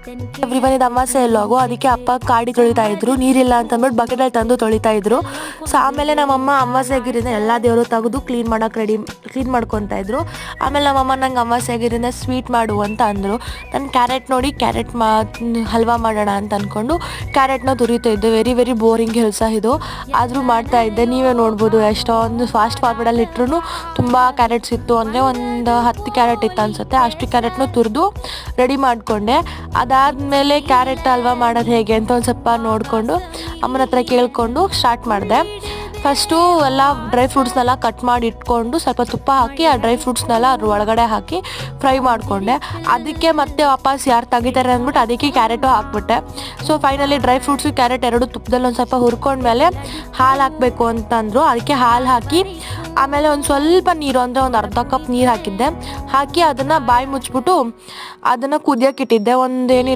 Everyone ಇದು ಅಮಾವಾಸ್ಯೆ ಎಲ್ಲೋಗು, ಅದಕ್ಕೆ ಅಪ್ಪ ಕಾಡಿ ತೊಳಿತಾ ಇದ್ರು, ನೀರಿಲ್ಲ ಅಂತಂದ್ಬಿಟ್ಟು ಬಕೆಟಲ್ಲಿ ತಂದು ತೊಳಿತಾ ಇದ್ರು. ಸೊ ಆಮೇಲೆ ನಮ್ಮಮ್ಮ ಅಮಾವಾಸ್ಯೆ ಆಗಿರಿಂದ ಎಲ್ಲ ದೇವರು ತೆಗೆದು ಕ್ಲೀನ್ ಮಾಡ್ಕೊತಾ ಇದ್ರು. ಆಮೇಲೆ ನಮ್ಮಮ್ಮ ನಂಗೆ ಅಮಾವಾಸ್ಯೆ ಆಗಿರಿಂದ ಸ್ವೀಟ್ ಮಾಡು ಅಂತ ಅಂದರು. ನಾನು ಕ್ಯಾರೆಟ್ ನೋಡಿ ಹಲ್ವಾ ಮಾಡೋಣ ಅಂತ ಅಂದ್ಕೊಂಡು ಕ್ಯಾರೆಟ್ನ ತುರಿತಾ ಇದ್ದೆ. ವೆರಿ ವೆರಿ ಬೋರಿಂಗ್ ಕೆಲಸ ಇದು, ಆದರೂ ಮಾಡ್ತಾ ಇದ್ದೆ. ನೀವೇ ನೋಡ್ಬೋದು ಎಷ್ಟೊಂದು ಫಾಸ್ಟ್ ಫಾರ್ವರ್ಡಲ್ಲಿ ಇಟ್ಟರು ತುಂಬ ಕ್ಯಾರೆಟ್ಸ್ ಇತ್ತು. ಅಂದರೆ ಒಂದು 10 ಕ್ಯಾರೆಟ್ ಇತ್ತು ಅನಿಸುತ್ತೆ. ಅಷ್ಟು ಕ್ಯಾರೆಟ್ನು ತುರಿದು ರೆಡಿ ಮಾಡಿಕೊಂಡೆ. ಅದಾದಮೇಲೆ ಕ್ಯಾರೆಟ್ ಹಲ್ವಾ ಮಾಡೋದು ಹೇಗೆ ಅಂತ ಒಂದು ಸ್ವಲ್ಪ ನೋಡಿಕೊಂಡು ಅಮ್ಮನ ಹತ್ರ ಕೇಳಿಕೊಂಡು ಸ್ಟಾರ್ಟ್ ಮಾಡಿದೆ. ಫಸ್ಟು ಎಲ್ಲ ಡ್ರೈ ಫ್ರೂಟ್ಸ್ನೆಲ್ಲ ಕಟ್ ಮಾಡಿ ಇಟ್ಕೊಂಡು ಸ್ವಲ್ಪ ತುಪ್ಪ ಹಾಕಿ ಆ ಡ್ರೈ ಫ್ರೂಟ್ಸ್ನೆಲ್ಲ ಅದ್ರ ಒಳಗಡೆ ಹಾಕಿ ಫ್ರೈ ಮಾಡಿಕೊಂಡೆ. ಅದಕ್ಕೆ ಮತ್ತೆ ವಾಪಸ್ ಯಾರು ತೆಗಿತಾರೆ ಅಂದ್ಬಿಟ್ಟು ಅದಕ್ಕೆ ಕ್ಯಾರೆಟು ಹಾಕ್ಬಿಟ್ಟೆ. So finally dry fruits carrot ಎರಡು ತುಪ್ಪದಲ್ಲಿ ಒಂದು ಸ್ವಲ್ಪ ಹುರ್ಕೊಂಡ್ಮೇಲೆ ಹಾಲು ಹಾಕಬೇಕು ಅಂತಂದರು. ಅದಕ್ಕೆ ಹಾಲು ಹಾಕಿ ಆಮೇಲೆ ಒಂದು ಸ್ವಲ್ಪ ನೀರು, ಅಂದರೆ ಒಂದು ಅರ್ಧ ಕಪ್ ನೀರು ಹಾಕಿದ್ದೆ. ಹಾಕಿ ಅದನ್ನು ಬಾಯಿ ಮುಚ್ಚಿಬಿಟ್ಟು ಅದನ್ನು ಕುದಿಯೋಕ್ಕಿಟ್ಟಿದ್ದೆ. ಒಂದೇನಿಲ್ಲ